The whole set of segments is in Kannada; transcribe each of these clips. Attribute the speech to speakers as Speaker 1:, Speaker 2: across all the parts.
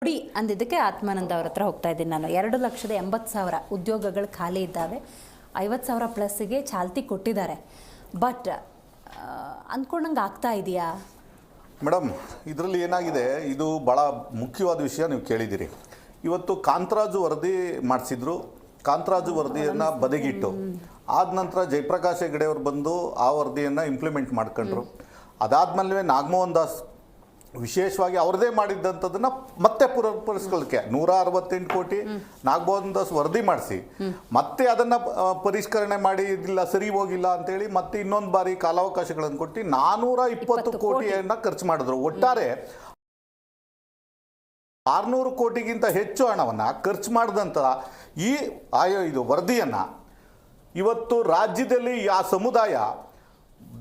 Speaker 1: ಕೊಡಿ ಅಂದಿದ್ದಕ್ಕೆ ಆತ್ಮಾನಂದ ಅವ್ರ ಹತ್ರ ಹೋಗ್ತಾ ಇದ್ದೀನಿ ನಾನು. 2,80,000 ಉದ್ಯೋಗಗಳು ಖಾಲಿ ಇದ್ದಾವೆ. 50,000 ಪ್ಲಸ್ಗೆ ಚಾಲ್ತಿ ಕೊಟ್ಟಿದ್ದಾರೆ. ಬಟ್ ಅಂದ್ಕೊಂಡಂಗೆ ಆಗ್ತಾ ಇದೆಯಾ
Speaker 2: ಮೇಡಮ್? ಇದರಲ್ಲಿ ಏನಾಗಿದೆ, ಇದು ಭಾಳ ಮುಖ್ಯವಾದ ವಿಷಯ ನೀವು ಕೇಳಿದ್ದೀರಿ. ಇವತ್ತು ಕಾಂತರಾಜು ವರದಿ ಮಾಡಿಸಿದ್ರು. ಕಾಂತರಾಜು ವರದಿಯನ್ನು ಬದಿಗಿಟ್ಟು ಆದ ನಂತರ ಜಯಪ್ರಕಾಶ್ ಹೆಗಡೆ ಅವರು ಬಂದು ಆ ವರದಿಯನ್ನು ಇಂಪ್ಲಿಮೆಂಟ್ ಮಾಡ್ಕೊಂಡ್ರು. ಅದಾದಮೇಲೆ ನಾಗಮೋಹನ್ ದಾಸ್ ವಿಶೇಷವಾಗಿ ಅವ್ರದೇ ಮಾಡಿದ್ದಂಥದ್ದನ್ನು ಮತ್ತೆ ಪುರಸ್ಕರಿಸಲಿಕ್ಕೆ 168 ಕೋಟಿ ನಾಗಮೋಹನ್ ದಾಸ್ ವರದಿ ಮಾಡಿಸಿ ಮತ್ತೆ ಅದನ್ನು ಪರಿಷ್ಕರಣೆ ಮಾಡಿ ಇದಿಲ್ಲ ಸರಿ ಹೋಗಿಲ್ಲ ಅಂತೇಳಿ ಮತ್ತೆ ಇನ್ನೊಂದು ಬಾರಿ ಕಾಲಾವಕಾಶಗಳನ್ನು ಕೊಟ್ಟು 420 ಕೋಟಿಯನ್ನು ಖರ್ಚು ಮಾಡಿದ್ರು. ಒಟ್ಟಾರೆ 600 ಕೋಟಿಗಿಂತ ಹೆಚ್ಚು ಹಣವನ್ನು ಖರ್ಚು ಮಾಡಿದಂಥ ಈ ಇದು ವರದಿಯನ್ನು ಇವತ್ತು ರಾಜ್ಯದಲ್ಲಿ ಆ ಸಮುದಾಯ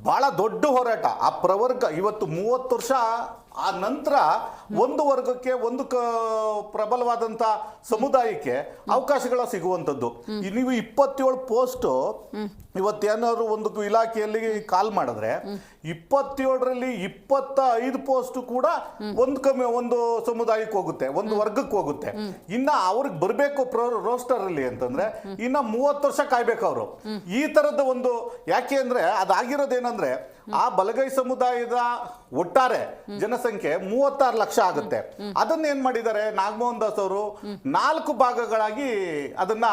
Speaker 2: ಭಾಳ ದೊಡ್ಡ ಹೋರಾಟ, ಆ ಪ್ರವರ್ಗ ಇವತ್ತು 30 ವರ್ಷ ಆ ನಂತರ ಒಂದು ವರ್ಗಕ್ಕೆ ಒಂದು ಪ್ರಬಲವಾದಂಥ ಸಮುದಾಯಕ್ಕೆ ಅವಕಾಶಗಳ ಸಿಗುವಂಥದ್ದು. ನೀವು 27 ಪೋಸ್ಟು ಇವತ್ತೇನಾದ್ರು ಒಂದು ಇಲಾಖೆಯಲ್ಲಿ ಕಾಲ್ ಮಾಡಿದ್ರೆ 27ರಲ್ಲಿ 25 ಪೋಸ್ಟ್ ಕೂಡ ಒಂದು ಸಮುದಾಯಕ್ಕೆ ಹೋಗುತ್ತೆ, ಒಂದು ವರ್ಗಕ್ಕೆ ಹೋಗುತ್ತೆ. ಇನ್ನ ಅವ್ರಿಗೆ ಬರಬೇಕು ರೋಸ್ಟರ್ ಅಲ್ಲಿ ಅಂತಂದ್ರೆ ಇನ್ನ 30 ವರ್ಷ ಕಾಯ್ಬೇಕು ಅವರು. ಈ ತರದ ಒಂದು ಯಾಕೆ ಅಂದ್ರೆ ಅದಾಗಿರೋದೇನಂದ್ರೆ ಆ ಬಲಗೈ ಸಮುದಾಯದ ಒಟ್ಟಾರೆ ಜನಸಂಖ್ಯೆ 36 ಲಕ್ಷ ಆಗುತ್ತೆ. ಅದನ್ನ ಏನ್ ಮಾಡಿದ್ದಾರೆ ನಾಗಮೋಹನ್ ದಾಸ್ ಅವರು 4 ಭಾಗಗಳಾಗಿ ಅದನ್ನ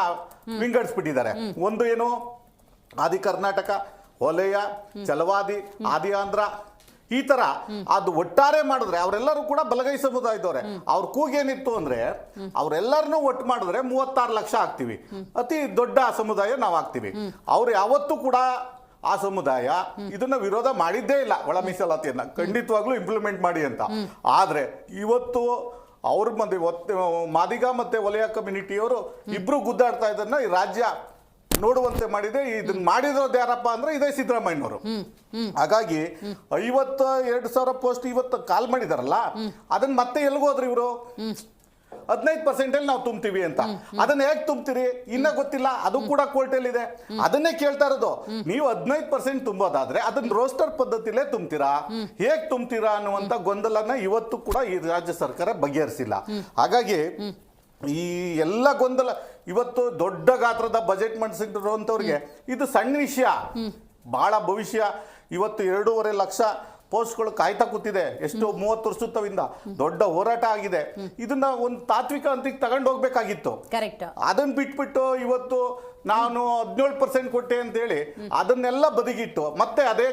Speaker 2: ವಿಂಗಡಿಸ್ಬಿಟ್ಟಿದ್ದಾರೆ. ಒಂದು ಏನು ಆದಿ ಕರ್ನಾಟಕ, ಹೊಲೆಯ, ಛಲವಾದಿ, ಆದಿ ಆಂಧ್ರ, ಈ ತರ ಅದು ಒಟ್ಟಾರೆ ಮಾಡಿದ್ರೆ ಅವರೆಲ್ಲರೂ ಕೂಡ ಬಲಗೈ ಸಮುದಾಯದವ್ರೆ. ಅವ್ರ ಕೂಗೇನಿತ್ತು ಅಂದ್ರೆ ಅವರೆಲ್ಲರನ್ನೂ ಒಟ್ಟು ಮಾಡಿದ್ರೆ 36 ಲಕ್ಷ ಆಗ್ತೀವಿ, ಅತಿ ದೊಡ್ಡ ಸಮುದಾಯ ನಾವು ಆಗ್ತೀವಿ. ಅವ್ರು ಯಾವತ್ತೂ ಕೂಡ ಆ ಸಮುದಾಯ ಇದನ್ನ ವಿರೋಧ ಮಾಡಿದ್ದೇ ಇಲ್ಲ, ಒಳ ಮೀಸಲಾತಿಯನ್ನ ಖಂಡಿತವಾಗ್ಲೂ ಇಂಪ್ಲಿಮೆಂಟ್ ಮಾಡಿ ಅಂತ. ಆದ್ರೆ ಇವತ್ತು ಅವ್ರ ಮಧ್ಯೆ ಮಾದಿಗ ಮತ್ತೆ ವಲಯ ಕಮ್ಯುನಿಟಿಯವರು ಇಬ್ರು ಗುದ್ದಾಡ್ತಾ ಇದನ್ನ ಈ ರಾಜ್ಯ ನೋಡುವಂತೆ ಮಾಡಿದೆ. ಇದನ್ನ ಮಾಡಿರೋದು ಯಾರಪ್ಪ ಅಂದ್ರೆ ಇದೇ ಸಿದ್ದರಾಮಯ್ಯನವರು. ಹಾಗಾಗಿ 52,000 ಪೋಸ್ಟ್ ಇವತ್ತು ಕಾಲ್ ಮಾಡಿದಾರಲ್ಲ, ಅದನ್ನ ಮತ್ತೆ ಎಲ್ಗೋದ್ರಿ ಇವರು 15% ನಾವು ತುಂಬ್ತೀವಿ ಅಂತ. ಅದನ್ನ ಹೇಗೆ ತುಂಬ್ತೀರಿ ಇನ್ನ ಗೊತ್ತಿಲ್ಲ, ಅದು ಕೂಡ ಕೋರ್ಟಲ್ಲಿ ಇದೆ. ಅದನ್ನೇ ಕೇಳ್ತಾ ಇರೋದು, ನೀವು 15% ತುಂಬೋದಾದ್ರೆ ಅದನ್ನ ರೋಸ್ಟರ್ ಪದ್ಧತಿಲೇ ತುಂಬ್ತೀರಾ, ಹೇಗ್ ತುಂಬ್ತೀರಾ ಅನ್ನುವಂತ ಗೊಂದಲನ ಇವತ್ತು ಕೂಡ ಈ ರಾಜ್ಯ ಸರ್ಕಾರ ಬಗೆಹರಿಸಿಲ್ಲ. ಹಾಗಾಗಿ ಈ ಎಲ್ಲ ಗೊಂದಲ ಇವತ್ತು ದೊಡ್ಡ ಗಾತ್ರದ ಬಜೆಟ್ ಮಂಡಿಸಿರುವಂತವ್ರಿಗೆ ಇದು ಸಣ್ಣ ವಿಷಯ. ಬಹಳ ಭವಿಷ್ಯ ಇವತ್ತು 2.5 ಲಕ್ಷ ಪೋಸ್ಟ್ಗಳು ಕಾಯ್ತಾ ಕೂತಿದೆ. ಎಷ್ಟು 30 ವರ್ಷದಿಂದ ದೊಡ್ಡ ಹೋರಾಟ ಆಗಿದೆ. ಇದನ್ನ ಒಂದು ತಾತ್ವಿಕ ಹಂತಕ್ಕೆ ತಗೊಂಡು ಹೋಗ್ಬೇಕಾಗಿತ್ತು. ಅದನ್ನ ಬಿಟ್ಬಿಟ್ಟು ಇವತ್ತು ನಾನು 17% ಕೊಟ್ಟೆ ಅಂತೇಳಿ ಅದನ್ನೆಲ್ಲ ಬದಿಗಿಟ್ಟು ಮತ್ತೆ ಅದೇ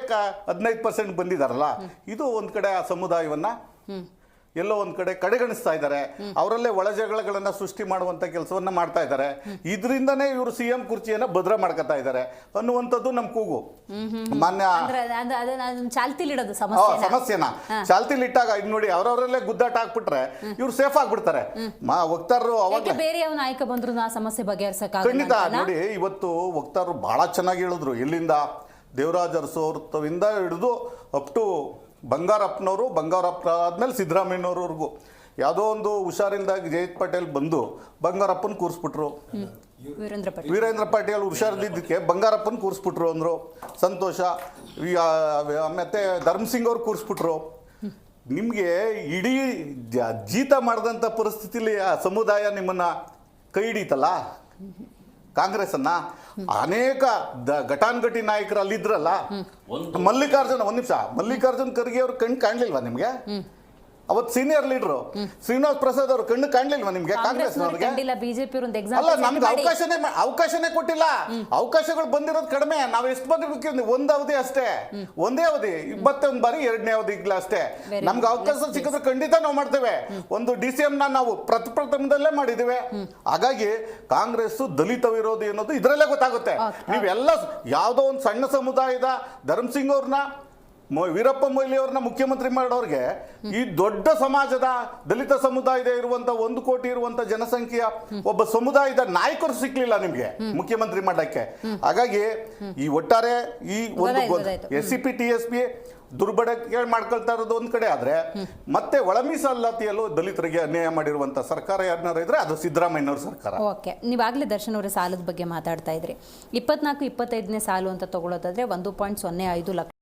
Speaker 2: 15% ಬಂದಿದಾರಲ್ಲ, ಇದು ಒಂದ್ ಕಡೆ ಆ ಸಮುದಾಯವನ್ನ ಎಲ್ಲೋ ಒಂದ್ ಕಡೆ ಕಡೆಗಣಿಸ್ತಾ ಇದ್ದಾರೆ. ಅವರಲ್ಲೇ ಒಳಜಗಳಗಳನ್ನ ಸೃಷ್ಟಿ ಮಾಡುವಂತ ಕೆಲಸವನ್ನ ಮಾಡ್ತಾ ಇದ್ದಾರೆ. ಇದರಿಂದನೇ ಇವರು ಸಿಎಂ ಕುರ್ಚಿಯನ್ನ ಭದ್ರ ಮಾಡ್ಕೊತಾ ಇದ್ದಾರೆ ಅನ್ನುವಂಥದ್ದು ನಮ್ ಕೂಗು. ಮಾನ್ಯ ಸಮಸ್ಯೆನ ಚಾಲ್ತಿಲಿಟ್ಟಾಗ ಇದ್ ನೋಡಿ ಅವರವರಲ್ಲೇ ಗುದ್ದಾಟ ಹಾಕ್ಬಿಟ್ರೆ ಇವ್ರು ಸೇಫ್ ಆಗ್ಬಿಡ್ತಾರೆ. ವಕ್ತಾರರು ಅವಾಗ
Speaker 1: ಬೇರೆ ಯಾವ ನಾಯಕ ಬಂದ್ರು ಆ ಸಮಸ್ಯೆ ಬಗೆಹರಿಸಕ್ಕೆ
Speaker 2: ಖಂಡಿತ ನೋಡಿ. ಇವತ್ತು ವಕ್ತಾರರು ಬಹಳ ಚೆನ್ನಾಗಿ ಹೇಳಿದ್ರು. ಎಲ್ಲಿಂದ ದೇವರಾಜ್ ಅರಸೋರ್ವಿಂದ ಹಿಡಿದು ಅಪ್ ಟು ಬಂಗಾರಪ್ಪನವರು, ಬಂಗಾರಪ್ಪ ಆದ್ಮೇಲೆ ಸಿದ್ದರಾಮಯ್ಯನವ್ರವರೆಗೂ ಯಾವುದೋ ಒಂದು ಹುಷಾರಿಂದಾಗಿ ಜಯಂತ್ ಪಟೇಲ್ ಬಂದು ಬಂಗಾರಪ್ಪನ ಕೂರಿಸ್ಬಿಟ್ರು. ವೀರೇಂದ್ರ ಪಾಟೀಲ್ ಹುಷಾರಿದ್ದಕ್ಕೆ ಬಂಗಾರಪ್ಪನ ಕೂರಿಸ್ಬಿಟ್ರು ಅಂದ್ರು, ಸಂತೋಷ. ಮತ್ತೆ ಧರ್ಮಸಿಂಗ್ ಅವ್ರು ಕೂರಿಸ್ಬಿಟ್ರು. ನಿಮಗೆ ಇಡೀ ಜೀತ ಮಾಡಿದಂಥ ಪರಿಸ್ಥಿತಿಲಿ ಆ ಸಮುದಾಯ ನಿಮ್ಮನ್ನ ಕೈ ಹಿಡೀತಲ್ಲ, ಕಾಂಗ್ರೆಸ್ ಅನ್ನ ಅನೇಕ ಘಟಾನುಘಟಿ ನಾಯಕರು ಅಲ್ಲಿದ್ರಲ್ಲ. ಮಲ್ಲಿಕಾರ್ಜುನ್ ಖರ್ಗೆ ಅವ್ರ ಕಣ್ಣು ಕಾಣ್ಲಿಲ್ವಾ ನಿಮ್ಗೆ? ಅವತ್ತು ಸೀನಿಯರ್ ಲೀಡರ್ ಶ್ರೀನಿವಾಸ್ ಪ್ರಸಾದ್ ಅವ್ರ ಕಣ್ಣು ಕಾಣ್ಲಿಲ್ವಾ ನಿಮ್ಗೆ? ಕಾಂಗ್ರೆಸ್ ಅಲ್ಲ, ನಮ್ಗೆ ಅವಕಾಶನೇ ಕೊಟ್ಟಿಲ್ಲ. ಅವಕಾಶಗಳು ಬಂದಿರೋದು ಕಡಿಮೆ. ನಾವು ಎಷ್ಟು ಬಂದಿರ್ಬೇಕು? ಒಂದು ಅವಧಿ ಅಷ್ಟೇ, ಒಂದೇ ಅವಧಿ, ಮತ್ತೆ ಒಂದು ಬಾರಿ 2ನೇ ಅವಧಿ ಅಷ್ಟೇ. ನಮ್ಗೆ ಅವಕಾಶ ಸಿಕ್ಕಿದ್ರೆ ಖಂಡಿತ ನಾವು ಮಾಡ್ತೇವೆ. ಒಂದು DCM ನಾವು ಪ್ರಥಮದಲ್ಲೇ ಮಾಡಿದ್ದೇವೆ. ಹಾಗಾಗಿ ಕಾಂಗ್ರೆಸ್ ದಲಿತ ವಿರೋಧಿ ಅನ್ನೋದು ಇದರಲ್ಲೇ ಗೊತ್ತಾಗುತ್ತೆ. ನೀವೆಲ್ಲ ಯಾವುದೋ ಒಂದು ಸಣ್ಣ ಸಮುದಾಯದ ಧರ್ಮಸಿಂಗ್ ಅವ್ರನ್ನ, ವೀರಪ್ಪ ಮೊಯ್ಲಿ ಅವ್ರನ್ನ ಮುಖ್ಯಮಂತ್ರಿ ಮಾಡೋರ್ಗೆ ಈ ದೊಡ್ಡ ಸಮಾಜದ ದಲಿತ ಸಮುದಾಯದ ಇರುವಂತ 1 ಕೋಟಿ ಇರುವಂತ ಜನಸಂಖ್ಯೆಯ ಒಬ್ಬ ಸಮುದಾಯದ ನಾಯಕರು ಸಿಕ್ಲಿಲ್ಲ ನಿಮ್ಗೆ ಮುಖ್ಯಮಂತ್ರಿ ಮಾಡಕ್ಕೆ. ಹಾಗಾಗಿ ಈ ಒಟ್ಟಾರೆ ಈ ಒಂದು SCP TSP ದುರ್ಬಳಕೆ ಮಾಡ್ಕೊಳ್ತಾ ಇರೋದು ಒಂದ್ ಕಡೆ ಆದ್ರೆ, ಮತ್ತೆ ಒಳ ಮೀಸಲಾತಿಯಲ್ಲೂ ದಲಿತರಿಗೆ ಅನ್ಯಾಯ ಮಾಡಿರುವಂತ ಸರ್ಕಾರ ಯಾರನ್ನಾರು ಇದ್ರೆ ಅದು ಸಿದ್ದರಾಮಯ್ಯನವ್ರ ಸರ್ಕಾರ.
Speaker 1: ಓಕೆ, ನೀವಾಗಲೇ ದರ್ಶನ್ ಅವರ ಸಾಲದ ಬಗ್ಗೆ ಮಾತಾಡ್ತಾ ಇದ್ರಿ. 24-25ನೇ ಸಾಲು ಅಂತ ತಗೊಳ್ಳೋದಾದ್ರೆ 1.05 ಲಕ್ಷ